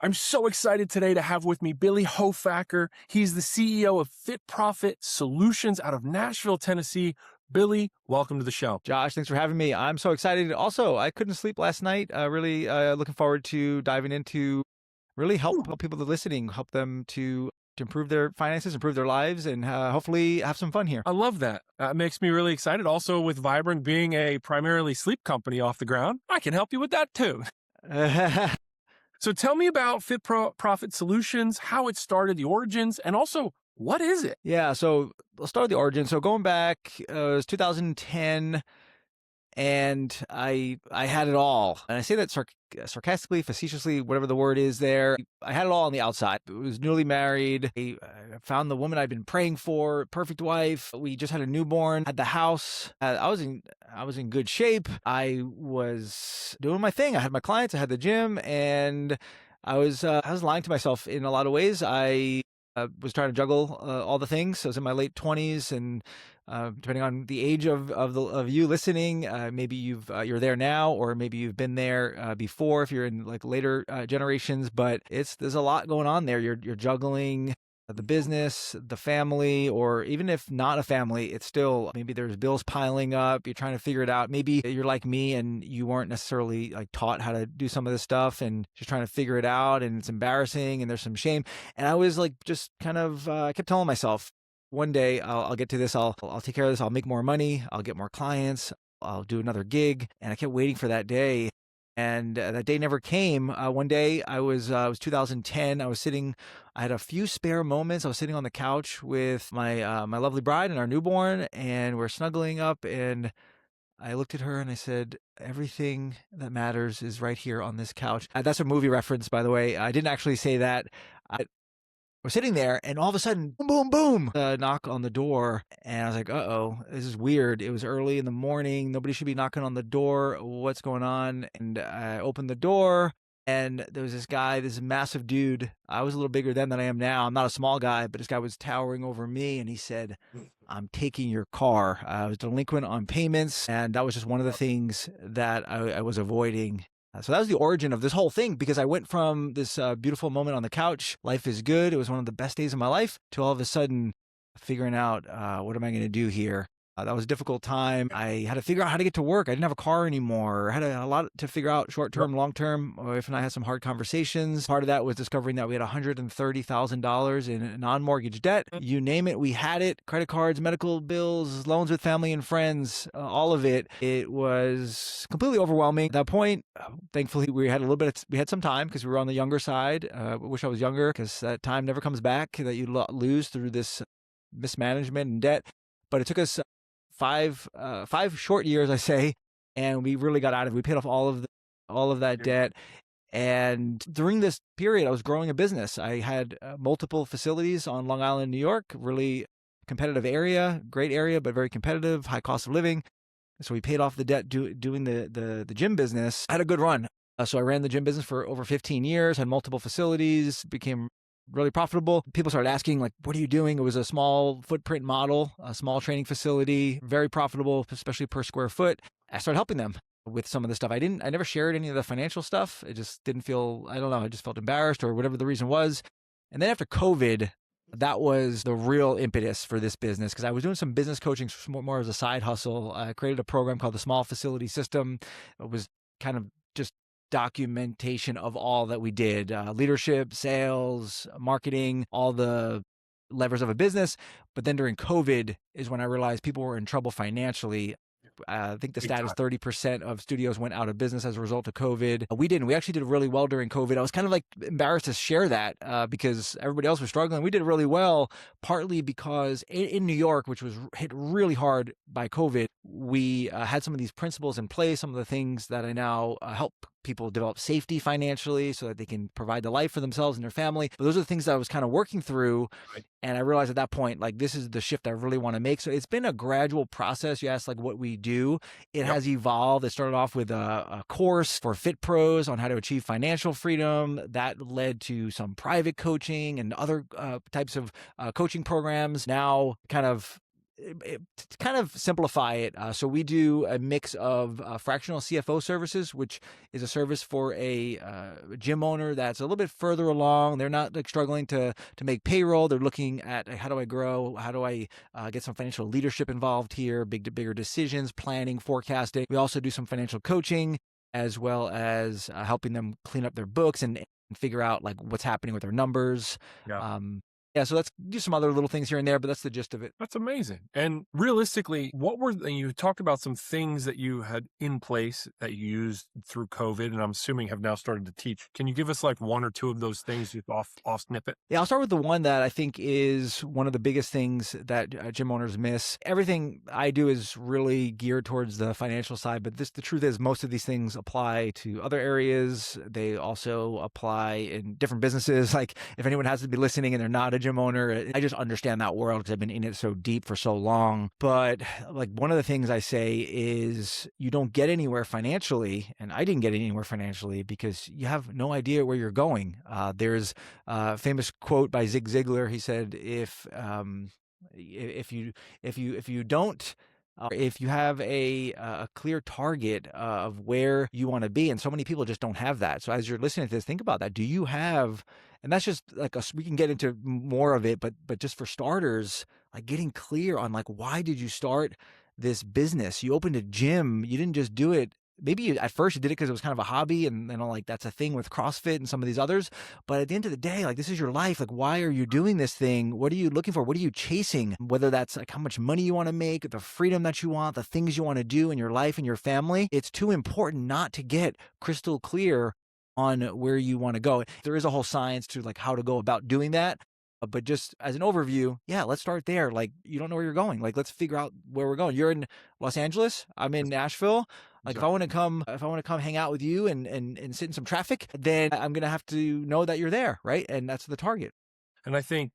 I'm so excited today to have with me Billy Hofacker. He's the CEO of Fit Profit Solutions out of Nashville, Tennessee. Billy, welcome to the show. Josh, thanks for having me. I'm so excited. Also, I couldn't sleep last night. Really looking forward to diving into really help people that are listening, help them to improve their finances, improve their lives, and hopefully have some fun here. I love that. That makes me really excited. Also, with Vybrant being a primarily sleep company off the ground, I can help you with that too. So tell me about Fit Profit Solutions, how it started, the origins, and also what is it? Yeah, so let's start with the origin. So going back, it was 2010, and I had it all. And I say that sarcastically, facetiously, whatever the word is there. I had it all on the outside. I was newly married. I found the woman I'd been praying for, perfect wife. We just had a newborn, had the house. I was in good shape. I was doing my thing. I had my clients, I had the gym, and I was lying to myself in a lot of ways. I was trying to juggle all the things. I was in my late 20s, and depending on the age of you listening, maybe you're there now, or maybe you've been there before if you're in like later generations. But there's a lot going on there. You're juggling the business, the family, or even if not a family, it's still maybe there's bills piling up. You're trying to figure it out. Maybe you're like me and you weren't necessarily like taught how to do some of this stuff, and just trying to figure it out. And it's embarrassing, and there's some shame. And I was like, just kind of, I kept telling myself, one day I'll get to this. I'll take care of this. I'll make more money. I'll get more clients. I'll do another gig. And I kept waiting for that day. And that day never came. One day it was 2010. I had a few spare moments. I was sitting on the couch with my lovely bride and our newborn, and we're snuggling up, and I looked at her and I said, everything that matters is right here on this couch. That's a movie reference, by the way. I didn't actually say that. We're sitting there, and all of a sudden, boom, boom, boom, knock on the door. And I was like, uh-oh, this is weird. It was early in the morning. Nobody should be knocking on the door. What's going on? And I opened the door, and there was this guy, this massive dude. I was a little bigger then than I am now. I'm not a small guy, but this guy was towering over me, and he said, I'm taking your car. I was delinquent on payments, and that was just one of the things that I was avoiding. So that was the origin of this whole thing, because I went from this beautiful moment on the couch, life is good, it was one of the best days of my life, to all of a sudden figuring out what am I going to do here. That was a difficult time. I had to figure out how to get to work. I didn't have a car anymore. I had a lot to figure out, short-term, long-term. My wife and I had some hard conversations. Part of that was discovering that we had $130,000 in non-mortgage debt. You name it, we had it. Credit cards, medical bills, loans with family and friends, all of it. It was completely overwhelming. At that point, thankfully, we had some time because we were on the younger side. I wish I was younger, because that time never comes back that you lose through this mismanagement and debt. But it took us 5 short years, I say, and we really got out of it. We paid off all of that debt. And during this period, I was growing a business. I had multiple facilities on Long Island, New York, really competitive area, great area, but very competitive, high cost of living. So we paid off the debt doing the gym business. I had a good run. So I ran the gym business for over 15 years, had multiple facilities, became really profitable. People started asking, like, what are you doing? It was a small footprint model, a small training facility, very profitable, especially per square foot. I started helping them with some of the stuff. I never shared any of the financial stuff. It just didn't feel, I don't know, I just felt embarrassed or whatever the reason was. And then after COVID, that was the real impetus for this business, because I was doing some business coaching more as a side hustle. I created a program called the Small Facility System. It was kind of just documentation of all that we did, leadership, sales, marketing, all the levers of a business. But then during COVID is when I realized people were in trouble financially. I think the stat is 30% of studios went out of business as a result of COVID. We didn't. We actually did really well during COVID. I was kind of like embarrassed to share that because everybody else was struggling. We did really well, partly because in New York, which was hit really hard by COVID, we had some of these principles in place, some of the things that I now help people develop safety financially so that they can provide the life for themselves and their family. But those are the things that I was kind of working through. Right. And I realized at that point, like, this is the shift I really want to make. So it's been a gradual process. You asked like what we do. It has evolved. It started off with a course for Fit Pros on how to achieve financial freedom. That led to some private coaching and other types of coaching programs. Now kind of to kind of simplify it, so we do a mix of fractional CFO services, which is a service for a gym owner that's a little bit further along. They're not like struggling to make payroll. They're looking at how do I grow? How do I get some financial leadership involved here? Bigger decisions, planning, forecasting. We also do some financial coaching as well as helping them clean up their books and figure out like what's happening with their numbers. Yeah. Yeah, so let's do some other little things here and there, but that's the gist of it. That's amazing. And realistically, you talked about some things that you had in place that you used through COVID, and I'm assuming have now started to teach. Can you give us like one or two of those things just off snippet? Yeah, I'll start with the one that I think is one of the biggest things that gym owners miss. Everything I do is really geared towards the financial side, but the truth is most of these things apply to other areas. They also apply in different businesses. Like if anyone has to be listening and they're not a gym owner, I just understand that world because I've been in it so deep for so long. But like one of the things I say is you don't get anywhere financially, and I didn't get anywhere financially because you have no idea where you're going. There's a famous quote by Zig Ziglar. He said, if you have a clear target of where you want to be, and so many people just don't have that. So as you're listening to this, think about that. Do you have, and that's just like we can get into more of it, but just for starters, like getting clear on like, why did you start this business? You opened a gym. You didn't just do it. Maybe at first you did it because it was kind of a hobby and like that's a thing with CrossFit and some of these others. But at the end of the day, like this is your life. Like, why are you doing this thing? What are you looking for? What are you chasing? Whether that's like how much money you want to make, the freedom that you want, the things you want to do in your life and your family. It's too important not to get crystal clear on where you want to go. There is a whole science to like how to go about doing that. But just as an overview, yeah, let's start there. Like, you don't know where you're going. Like, let's figure out where we're going. You're in Los Angeles. I'm in Nashville. Like, if I want to come hang out with you and sit in some traffic, then I'm going to have to know that you're there, right? And that's the target. And I think,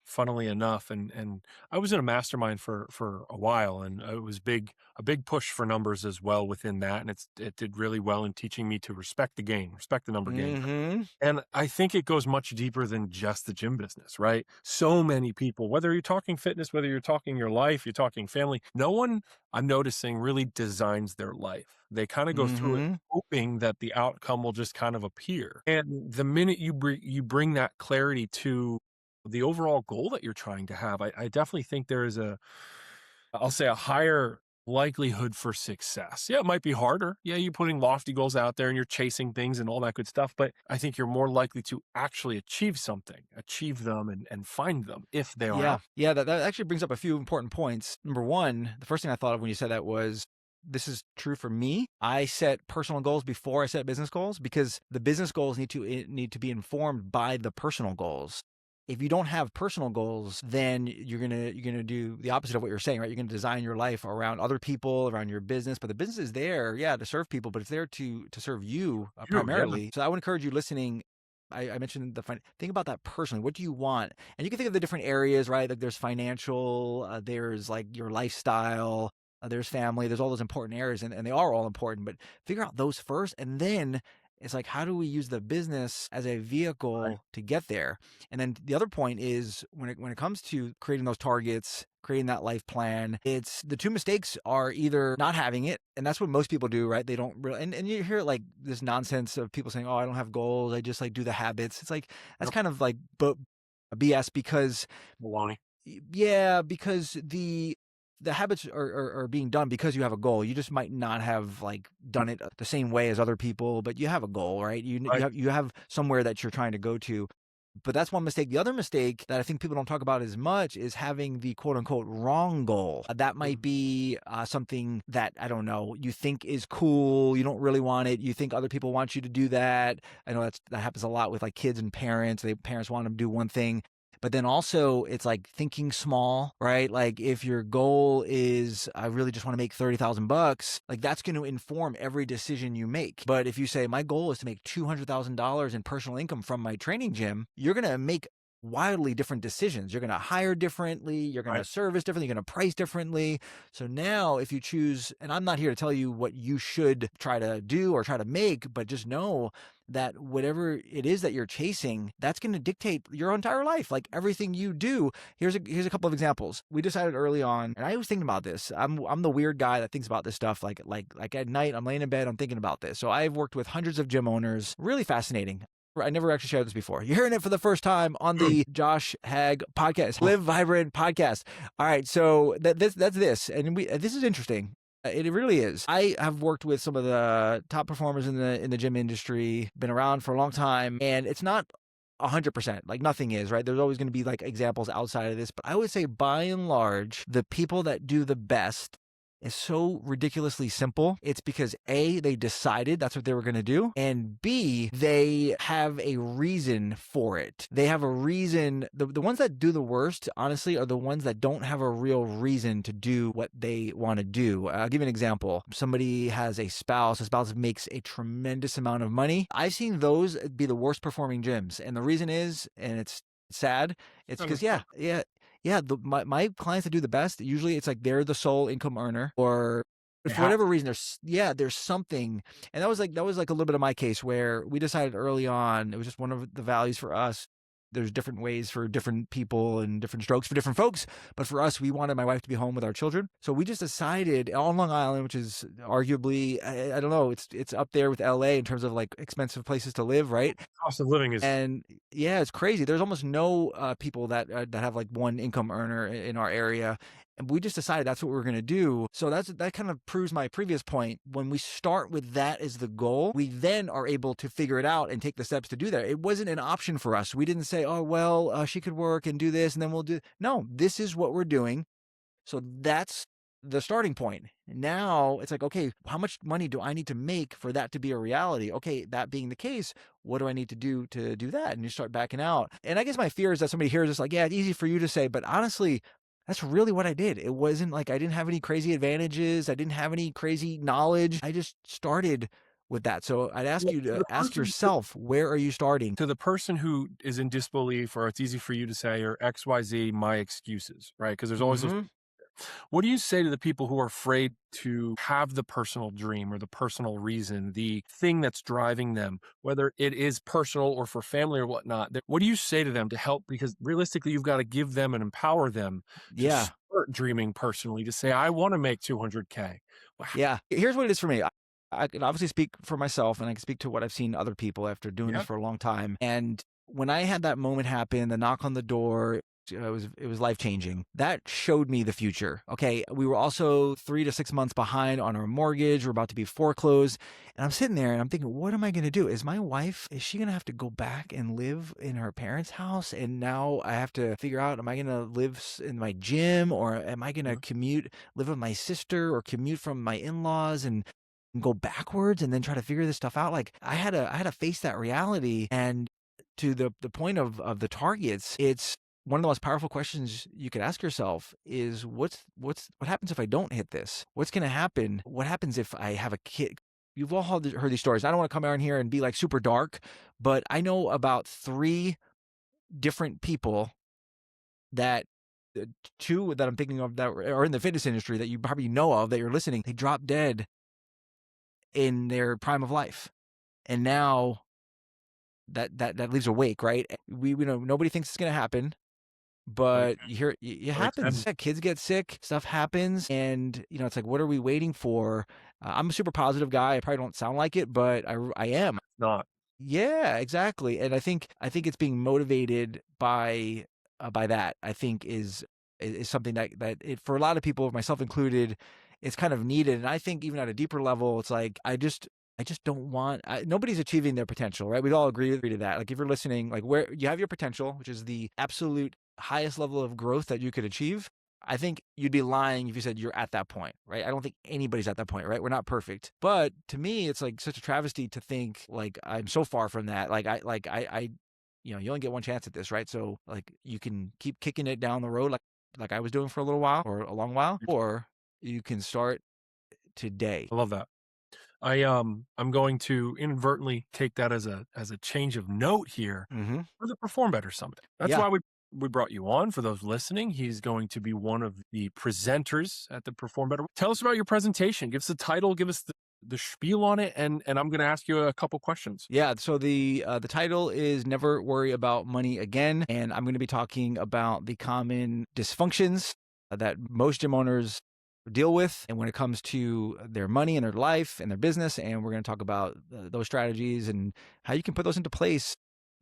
funnily enough, and I was in a mastermind for a while, and it was a big push for numbers as well within that, and it did really well in teaching me to respect the number game. And I think it goes much deeper than just the gym business, right? So many people, whether you're talking fitness, whether you're talking your life, you're talking family, no one I'm noticing really designs their life. They kind of go through it hoping that the outcome will just kind of appear. And the minute you bring that clarity to the overall goal that you're trying to have, I definitely think there is I'll say a higher likelihood for success. Yeah, it might be harder. Yeah, you're putting lofty goals out there and you're chasing things and all that good stuff, but I think you're more likely to actually achieve them and find them if they are. Yeah, that actually brings up a few important points. Number one, the first thing I thought of when you said that was, this is true for me. I set personal goals before I set business goals because the business goals need to be informed by the personal goals. If you don't have personal goals, then you're gonna do the opposite of what you're saying, right? You're gonna design your life around other people, around your business, but the business is there, to serve people, but it's there to serve you primarily. So I would encourage you listening. I mentioned think about that personally. What do you want? And you can think of the different areas, right? Like there's financial, there's like your lifestyle, there's family, there's all those important areas, and they are all important. But figure out those first, and then it's like, how do we use the business as a vehicle to get there? And then the other point is when it comes to creating those targets, creating that life plan, it's the two mistakes are either not having it, and that's what most people do, right? They don't really, and you hear like this nonsense of people saying, "Oh, I don't have goals. I just like do the habits." It's like that's kind of like BS because because the habits are being done because you have a goal. You just might not have like done it the same way as other people, but you have a goal, right? You have somewhere that you're trying to go to. But that's one mistake. The other mistake that I think people don't talk about as much is having the quote unquote wrong goal. That might be something that, I don't know, you think is cool. You don't really want it. You think other people want you to do that. I know that happens a lot with like kids and parents. Parents want them to do one thing. But then also it's like thinking small, right? Like if your goal is, I really just want to make $30,000, like that's going to inform every decision you make. But if you say, my goal is to make $200,000 in personal income from my training gym, you're going to make wildly different decisions. You're going to hire differently. You're going to Right. service differently. You're going to price differently. So now if you choose, and I'm not here to tell you what you should try to do or try to make, but just know that whatever it is that you're chasing, that's going to dictate your entire life. Like everything you do. Here's a couple of examples. We decided early on, and I was thinking about this. I'm the weird guy that thinks about this stuff. Like at night, I'm laying in bed, I'm thinking about this. So I've worked with hundreds of gym owners. Really fascinating. I never actually shared this before. You're hearing it for the first time on the Josh Haag podcast, Live Vybrant Podcast. All right, so that's this, and this is interesting. It really is. I have worked with some of the top performers in the gym industry, been around for a long time, and it's not 100%. Like nothing is, right? There's always going to be like examples outside of this, but I would say by and large, the people that do the best is so ridiculously simple. It's because A, they decided that's what they were going to do, and B, they have a reason for it. They have a reason. The ones that do the worst, honestly, are the ones that don't have a real reason to do what they want to do. I'll give you an example. Somebody has a spouse makes a tremendous amount of money. I've seen those be the worst performing gyms. And the reason is, and it's sad, it's because, my clients that do the best, usually it's like they're the sole income earner, or for whatever reason, there's something. And that was like a little bit of my case where we decided early on, it was just one of the values for us. There's different ways for different people and different strokes for different folks. But for us, we wanted my wife to be home with our children. So we just decided on Long Island, which is arguably, I don't know, it's up there with LA in terms of like expensive places to live, right? Cost of living is. And yeah, it's crazy. There's almost no people that have like one income earner in our area. And we just decided that's what we were going to do. So that kind of proves my previous point. When we start with that as the goal, we then are able to figure it out and take the steps to do that. It wasn't an option for us. We didn't say, oh, well, she could work and do this and then we'll do. No, this is what we're doing. So that's the starting point. Now it's like, okay, how much money do I need to make for that to be a reality? Okay, that being the case, what do I need to do that? And you start backing out. And I guess my fear is that somebody hears this like, yeah, it's easy for you to say, but honestly, that's really what I did. It wasn't like I didn't have any crazy advantages. I didn't have any crazy knowledge. I just started with that. So I'd ask you to ask yourself, where are you starting? To the person who is in disbelief, or it's easy for you to say, or XYZ, my excuses, right? Because there's always those. What do you say to the people who are afraid to have the personal dream or the personal reason, the thing that's driving them, whether it is personal or for family or whatnot? What do you say to them to help? Because realistically, you've got to give them and empower them to start dreaming personally, to say, I want to make 200K. Yeah. Here's what it is for me. I can obviously speak for myself, and I can speak to what I've seen other people after doing this for a long time. And when I had that moment happen, the knock on the door, it was life-changing. That showed me the future. Okay, we were also 3 to 6 months behind on our mortgage. We're about to be foreclosed. And I'm sitting there and I'm thinking, what am I going to do? Is she going to have to go back and live in her parents' house? And now I have to figure out, am I going to live in my gym, or am I going to live with my sister, or commute from my in-laws and go backwards and then try to figure this stuff out? Like I had to face that reality. And to the point of the targets, it's one of the most powerful questions you could ask yourself is what happens if I don't hit this? What's going to happen? What happens if I have a kid? You've all heard these stories. I don't want to come out here and be like super dark, but I know about 3 different people that 2 that I'm thinking of that are in the fitness industry that you probably know of, that you're listening. They dropped dead in their prime of life. And now that leaves a wake, right? We know nobody thinks it's going to happen. But it happens. Kids get sick, stuff happens, and it's like, what are we waiting for? I'm a super positive guy. I probably don't sound like it, but I am. Not. Yeah, exactly. And I think it's being motivated by that. I think is something that for a lot of people, myself included, it's kind of needed. And I think even at a deeper level, it's like I just don't want. Nobody's achieving their potential, right? We'd all agree to that. Like if you're listening, like where you have your potential, which is the absolute highest level of growth that you could achieve, I think you'd be lying if you said you're at that point, right? I don't think anybody's at that point, right? We're not perfect. But to me, it's like such a travesty to think like I'm so far from that. I you only get one chance at this, right? So like you can keep kicking it down the road like I was doing for a little while or a long while, or you can start today. I love that. I'm going to inadvertently take that as a change of note here Mm-hmm. for the Perform Better Summit. That's Yeah. why we brought you on. For those listening, he's going to be one of the presenters at the Perform Better. Tell us about your presentation. Give us the title, give us the spiel on it, and I'm going to ask you a couple questions. Yeah, so the title is Never Worry About Money Again, and I'm going to be talking about the common dysfunctions that most gym owners deal with, and when it comes to their money and their life and their business, and we're going to talk about those strategies and how you can put those into place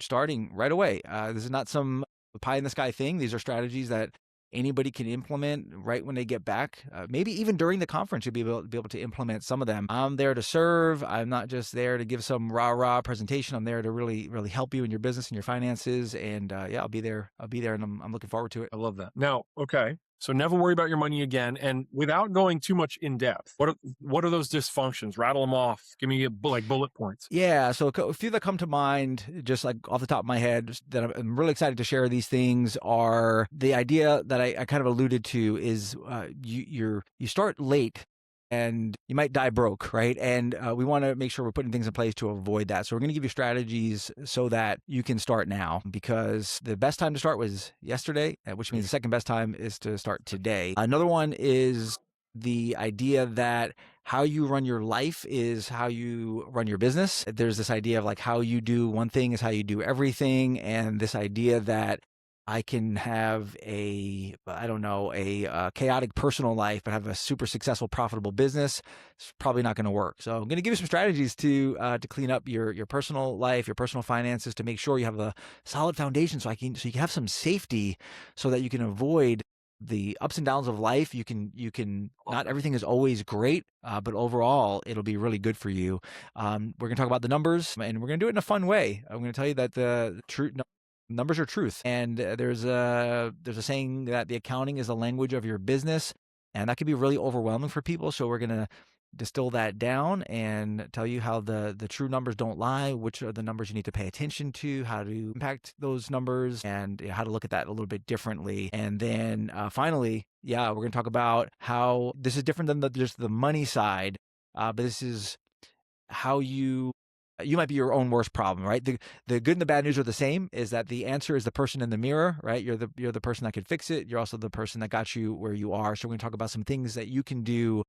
starting right away. This is not some pie in the sky thing. These are strategies that anybody can implement right when they get back. Maybe even during the conference, you'll be able to implement some of them. I'm there to serve. I'm not just there to give some rah-rah presentation. I'm there to really, really help you in your business and your finances. And yeah, I'll be there, and I'm looking forward to it. I love that. Now, okay. So never worry about your money again. And without going too much in depth, what are those dysfunctions? Rattle them off. Give me bullet points. Yeah. So a few that come to mind, just like off the top of my head, that I'm really excited to share these things are the idea that I kind of alluded to is you start late and you might die broke, right? And we want to make sure we're putting things in place to avoid that. So we're going to give you strategies so that you can start now, because the best time to start was yesterday, which means the second best time is to start today. Another one is the idea that how you run your life is how you run your business. There's this idea of like how you do one thing is how you do everything. And this idea that I can have a chaotic personal life, but have a super successful, profitable business. It's probably not going to work. So I'm going to give you some strategies to clean up your personal life, your personal finances, to make sure you have a solid foundation, so you can have some safety, so that you can avoid the ups and downs of life. You can not everything is always great, but overall it'll be really good for you. We're going to talk about the numbers, and we're going to do it in a fun way. I'm going to tell you that the numbers are truth. And there's a saying that the accounting is the language of your business, and that can be really overwhelming for people. So we're going to distill that down and tell you how the true numbers don't lie, which are the numbers you need to pay attention to, how to impact those numbers, and how to look at that a little bit differently. And then finally, we're going to talk about how this is different than just the money side, but this is how you might be your own worst problem, right? The good and the bad news are the same, is that the answer is the person in the mirror, right? You're the person that could fix it. You're also the person that got you where you are. So we're going to talk about some things that you can do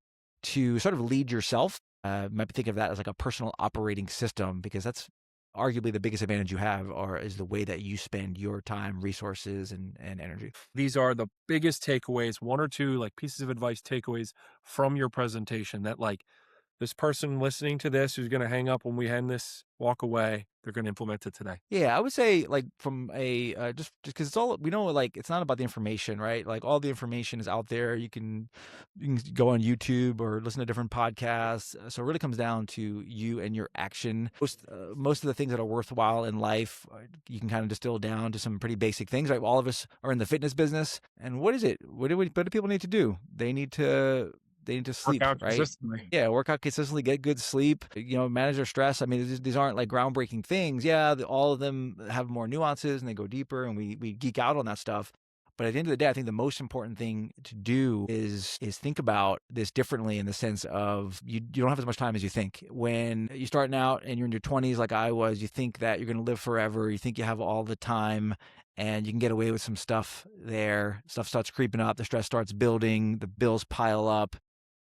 to sort of lead yourself. Might think of that as like a personal operating system, because that's arguably the biggest advantage you have, is the way that you spend your time, resources, and energy. These are the biggest takeaways, one or two like pieces of advice takeaways from your presentation that like this person listening to this who's going to hang up when we end this, walk away, they're going to implement it today. Yeah, I would say like from a just because it's all we know, like it's not about the information, right? Like all the information is out there. You can go on YouTube or listen to different podcasts. So it really comes down to you and your action. Most of the things that are worthwhile in life, you can kind of distill down to some pretty basic things, right? All of us are in the fitness business, and what is it? What do people need to do? They need to sleep, Work out right? consistently. Yeah, work out consistently, get good sleep, manage their stress. I mean, these aren't like groundbreaking things. Yeah, all of them have more nuances and they go deeper, and we geek out on that stuff. But at the end of the day, I think the most important thing to do is think about this differently, in the sense of you don't have as much time as you think. When you're starting out and you're in your 20s like I was, you think that you're going to live forever. You think you have all the time and you can get away with some stuff there. Stuff starts creeping up. The stress starts building. The bills pile up.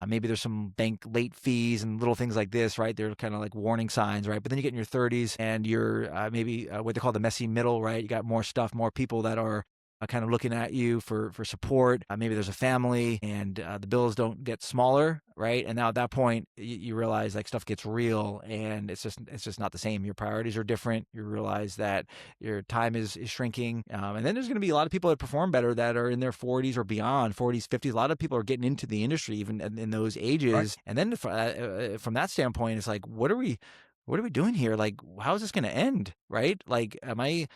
Maybe there's some bank late fees and little things like this, right? They're kind of like warning signs, right? But then you get in your 30s and you're maybe what they call the messy middle, right? You got more stuff, more people that are kind of looking at you for support. Maybe there's a family, and the bills don't get smaller, right? And now at that point, you realize like stuff gets real, and it's just not the same. Your priorities are different. You realize that your time is shrinking. And then there's going to be a lot of people that perform better that are in their 40s or beyond, 40s, 50s. A lot of people are getting into the industry even in those ages. Right. And then from that standpoint, it's like, what are we doing here? Like, how is this going to end, right? Like, am I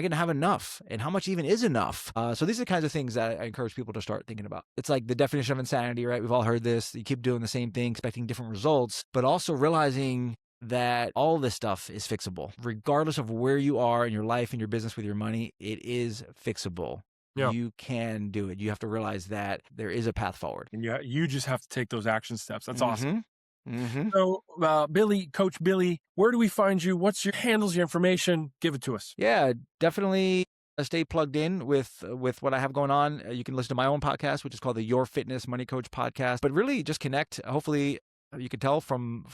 going to have enough? And how much even is enough? So these are the kinds of things that I encourage people to start thinking about. It's like the definition of insanity, right? We've all heard this. You keep doing the same thing, expecting different results, but also realizing that all this stuff is fixable. Regardless of where you are in your life and your business with your money, it is fixable. Yeah. You can do it. You have to realize that there is a path forward. And you just have to take those action steps. That's awesome. Mm-hmm. So, Billy, Coach Billy, where do we find you? What's your handles, your information? Give it to us. Yeah, definitely stay plugged in with what I have going on. You can listen to my own podcast, which is called the Your Fitness Money Coach podcast. But really, just connect. Hopefully, you can tell from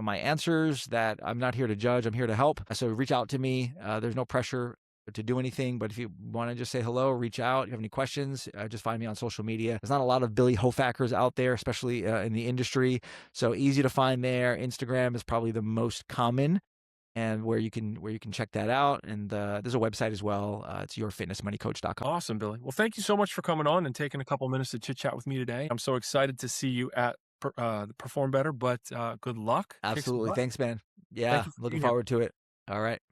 my answers that I'm not here to judge. I'm here to help. So reach out to me. There's no pressure to do anything, but if you want to just say hello, reach out. If you have any questions, just find me on social media. There's not a lot of Billy Hofackers out there, especially in the industry. So easy to find there. Instagram is probably the most common, and where you can check that out. And there's a website as well. It's yourfitnessmoneycoach.com. Awesome, Billy. Well, thank you so much for coming on and taking a couple minutes to chit chat with me today. I'm so excited to see you at Perform Better, but good luck. Kick some Absolutely. butt. Thanks, man. Thank Yeah, you for looking being here. forward to it. All right.